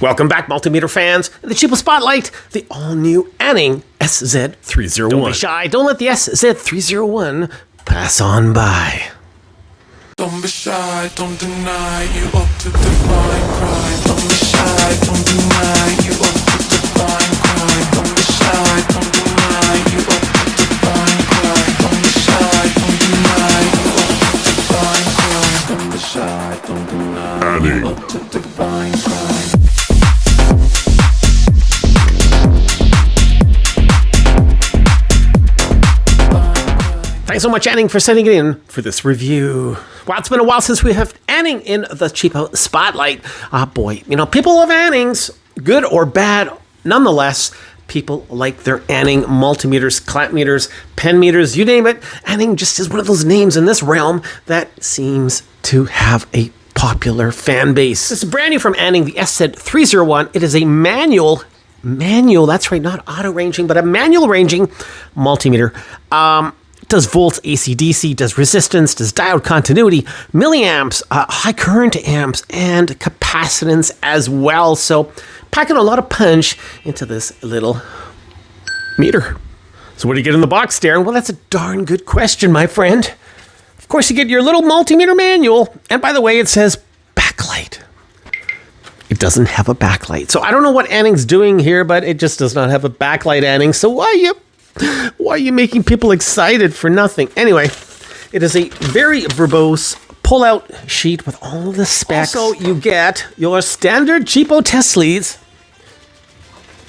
Welcome back, Multimeter fans. In the cheapo spotlight, the all-new ANENG SZ301. Don't be shy. Don't let the SZ301 pass on by. Don't be shy, don't deny, you ought to define crime. Don't be shy, don't deny, you ought to define crime. Don't be shy, don't deny, you ought to define crime. Don't be shy, don't deny, you ought to define crime. Don't be shy, don't deny, you ought to define crime. Thanks so much, ANENG, for sending it in for this review. Wow, it's been a while since we have ANENG in the cheapo spotlight. Ah, boy. You know, people love ANENGs, good or bad. Nonetheless, people like their ANENG multimeters, clamp meters, pen meters, you name it. ANENG just is one of those names in this realm that seems to have a popular fan base. This is brand new from ANENG, the SZ301. It is a manual, that's right, not auto ranging, but a manual ranging multimeter. Does volts, AC, DC, does resistance, does diode continuity, milliamps, high current amps, and capacitance as well. So packing a lot of punch into this little meter. So what do you get in the box, Darren? Well, that's a darn good question, my friend. Of course, you get your little multimeter manual. And by the way, it says backlight. It doesn't have a backlight. So I don't know what ANENG's doing here, but it just does not have a backlight, ANENG. So why are you making people excited for nothing? Anyway, it is a very verbose pull-out sheet with all the specs. Also, you get your standard cheapo test leads.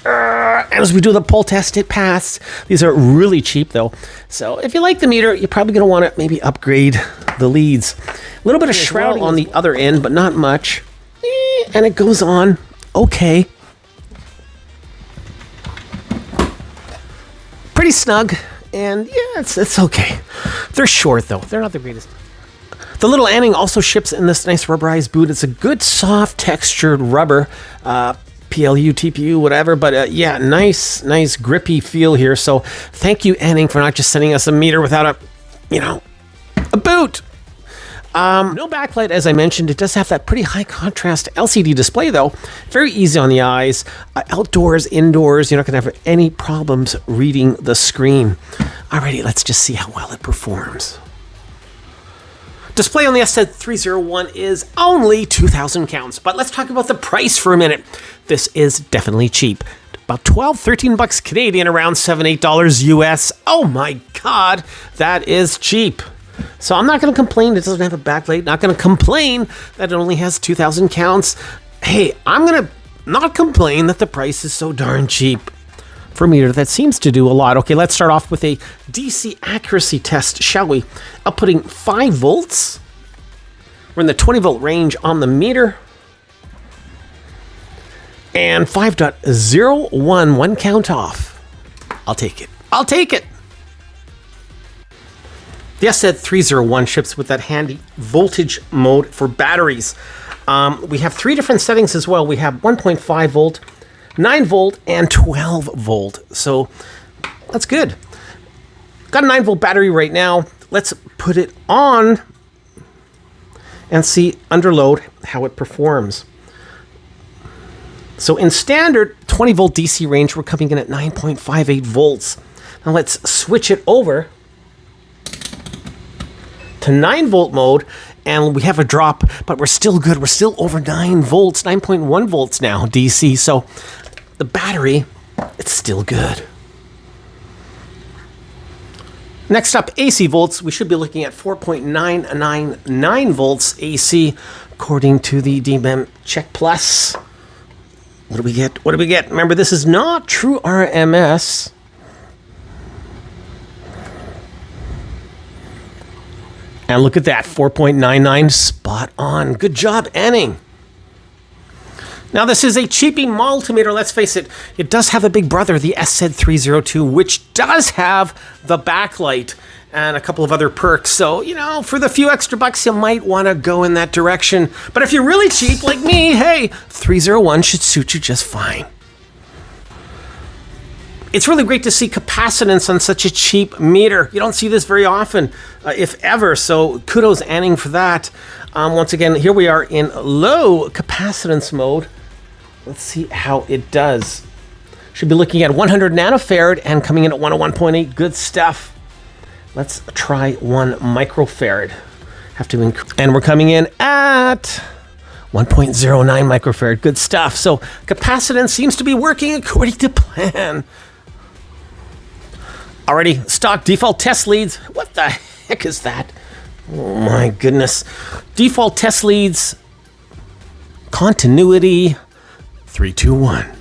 As we do the pull test, it passed. These are really cheap, though. So if you like the meter, you're probably going to want to maybe upgrade the leads. A little bit of shroud on the other end, but not much. And it goes on okay. Pretty snug, and yeah, it's okay. They're short, though. They're not the greatest. The little ANENG also ships in this nice rubberized boot. It's a good, soft, textured rubber, PLU, TPU, whatever. But yeah, nice, grippy feel here. So thank you, ANENG, for not just sending us a meter without a boot. No backlight, as I mentioned. It does have that pretty high contrast LCD display, though. Very easy on the eyes. Outdoors, indoors, you're not going to have any problems reading the screen. Alrighty, let's just see how well it performs. Display on the SZ301 is only 2,000 counts, but let's talk about the price for a minute. This is definitely cheap. About 12, 13 bucks Canadian, around $7, $8 US. Oh my God, that is cheap. So I'm not going to complain it doesn't have a backlight. Not going to complain that it only has 2,000 counts. Hey, I'm going to not complain that the price is so darn cheap for a meter that seems to do a lot. Okay, let's start off with a DC accuracy test, shall we? Outputting 5 volts. We're in the 20 volt range on the meter. And 5.01, one count off. I'll take it. I'll take it. The SZ301 ships with that handy voltage mode for batteries. We have 3 different settings as well. We have 1.5 volt, 9 volt, and 12 volt. So that's good. Got a 9 volt battery right now. Let's put it on and see under load how it performs. So in standard 20 volt DC range, we're coming in at 9.58 volts. Now let's switch it over to 9 volt mode, and we have a drop, but we're still good. We're still over 9 volts, 9.1 volts now, DC. So the battery, it's still good. Next up, AC volts. We should be looking at 4.999 volts AC, according to the DMEM Check Plus. What do we get? What do we get? Remember, this is not true RMS. And look at that, 4.99, spot on. Good job, ANENG. Now, this is a cheapy multimeter. Let's face it, it does have a big brother, the SZ302, which does have the backlight and a couple of other perks. So, you know, for the few extra bucks, you might want to go in that direction. But if you're really cheap like me, hey, 301 should suit you just fine. It's really great to see capacitance on such a cheap meter. You don't see this very often, if ever, so kudos ANENG for that. Once again, here we are in low capacitance mode. Let's see how it does. Should be looking at 100 nanofarad and coming in at 101.8. Good stuff. Let's try 1 microfarad. Have to and we're coming in at 1.09 microfarad. Good stuff. So capacitance seems to be working according to plan. Already stock default test leads. What the heck is that? Oh my goodness. Default test leads. Continuity 321.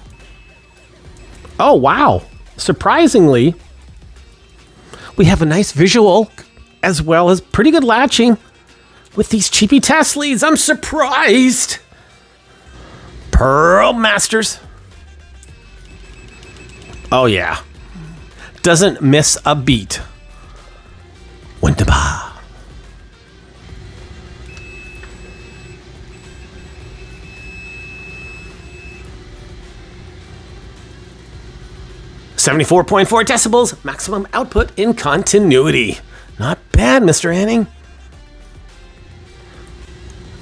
Oh wow. Surprisingly, we have a nice visual as well as pretty good latching with these cheapy test leads. I'm surprised. Pearl Masters. Oh yeah. Doesn't miss a beat. Wunderbar. .4 decibels, maximum output in continuity. Not bad, Mr. Anning.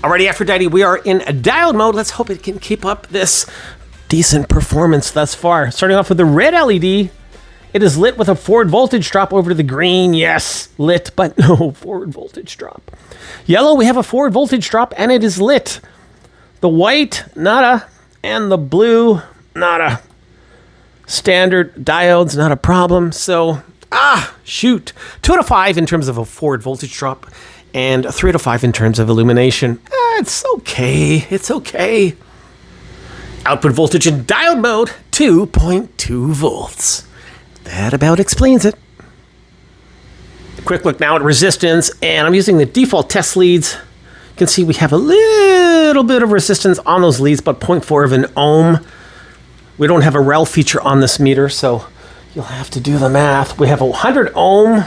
Alrighty, Aphrodite, we are in a dialed mode. Let's hope it can keep up this decent performance thus far. Starting off with the red LED. It is lit with a forward voltage drop over to the green. Yes, lit, but no forward voltage drop. Yellow, we have a forward voltage drop, and it is lit. The white, nada, and the blue, nada. Standard diodes, not a problem. So, shoot. 2 out of 5 in terms of a forward voltage drop, and 3 out of 5 in terms of illumination. It's okay. It's okay. Output voltage in diode mode, 2.2 volts. That about explains it. Quick look now at resistance, and I'm using the default test leads. You can see we have a little bit of resistance on those leads, but 0.4 of an ohm. We don't have a rel feature on this meter, so you'll have to do the math. We have a 100 ohm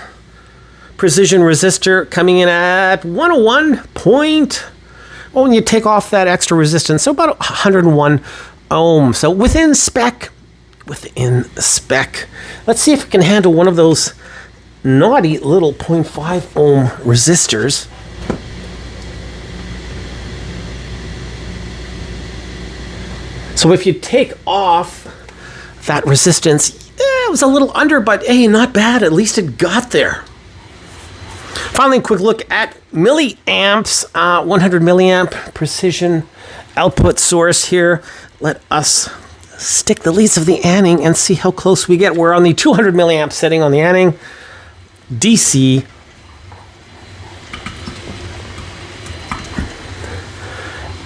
precision resistor coming in at 101 point. Well, when you take off that extra resistance, so about 101 ohm. So within spec. Within spec. Let's see if it can handle one of those naughty little 0.5 ohm resistors. So if you take off that resistance, it was a little under, but hey, not bad. At least it got there. Finally, a quick look at milliamps, 100 milliamp precision output source here. Let us stick the leads of the ANENG and see how close we get. We're on the 200 milliamp setting on the ANENG DC.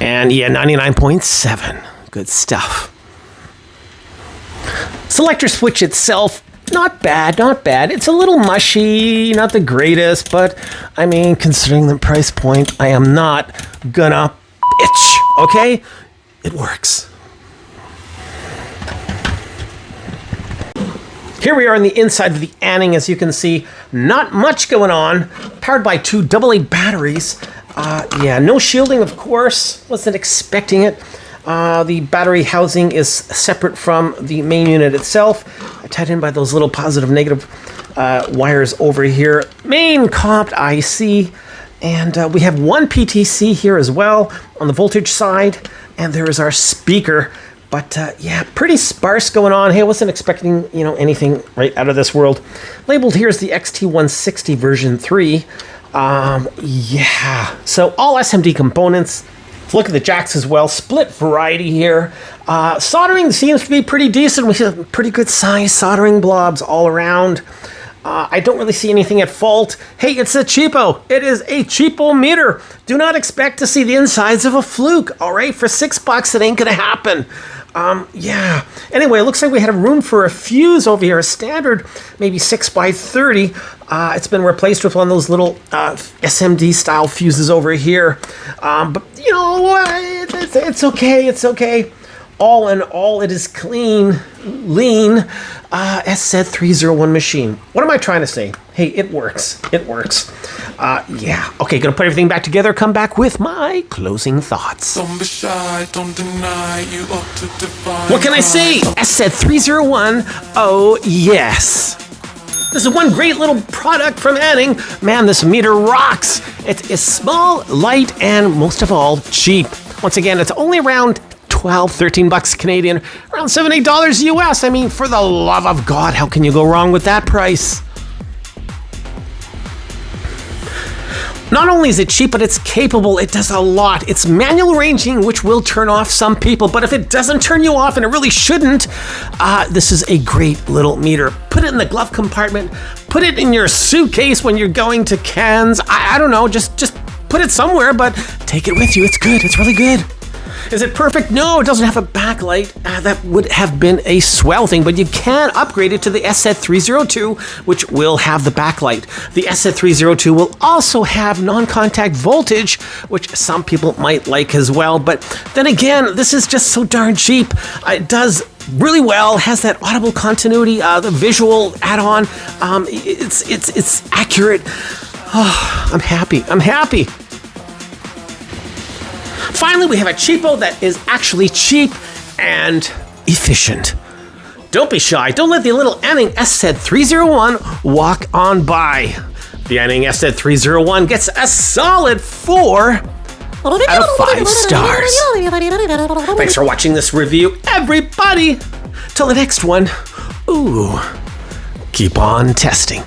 And yeah, 99.7. Good stuff. Selector switch itself, not bad, not bad. It's a little mushy, not the greatest, but I mean, considering the price point, I am not gonna bitch, okay? It works. Here we are on the inside of the ANENG, as you can see. Not much going on. Powered by 2 AA batteries. Yeah, no shielding, of course. Wasn't expecting it. The battery housing is separate from the main unit itself. Tied in by those little positive negative wires over here. Main comped IC. And we have 1 PTC here as well on the voltage side. And there is our speaker. But yeah, pretty sparse going on. Hey, I wasn't expecting, anything right out of this world. Labeled here is the XT160 version 3. Yeah, so all SMD components. Let's look at the jacks as well. Split variety here. Soldering seems to be pretty decent. We have pretty good size soldering blobs all around. I don't really see anything at fault. Hey, it's a cheapo. It is a cheapo meter. Do not expect to see the insides of a fluke. All right, for $6, it ain't gonna happen. Yeah. Anyway, it looks like we had room for a fuse over here, a standard, maybe 6x30. It's been replaced with one of those little SMD style fuses over here. But you know, it's okay. It's okay. All in all, it is clean, lean, SZ301 machine. What am I trying to say? Hey, it works. It works. Yeah. Okay, gonna put everything back together, come back with my closing thoughts. Don't be shy, don't deny, you ought to define. What can I say? SZ301, oh yes. This is one great little product from ANENG. Man, this meter rocks. It is small, light, and most of all, cheap. Once again, it's only around 12, 13 bucks Canadian, around $7, $8 US. I mean, for the love of God, how can you go wrong with that price? Not only is it cheap, but it's capable. It does a lot. It's manual ranging, which will turn off some people, but if it doesn't turn you off, and it really shouldn't, this is a great little meter. Put it in the glove compartment. Put it in your suitcase when you're going to Cannes. I don't know, just put it somewhere, but take it with you. It's good. It's really good. Is it perfect? No, it doesn't have a backlight. That would have been a swell thing, but you can upgrade it to the SZ302, which will have the backlight. The SZ302 will also have non-contact voltage, which some people might like as well. But then again, this is just so darn cheap. It does really well, has that audible continuity, the visual add-on. It's accurate. Oh, I'm happy. I'm happy. Finally, we have a cheapo that is actually cheap and efficient. Don't be shy. Don't let the little ANENG SZ301 walk on by. The ANENG SZ301 gets a solid 4 out of 5 stars. Thanks for watching this review, everybody. Till the next one, ooh, keep on testing.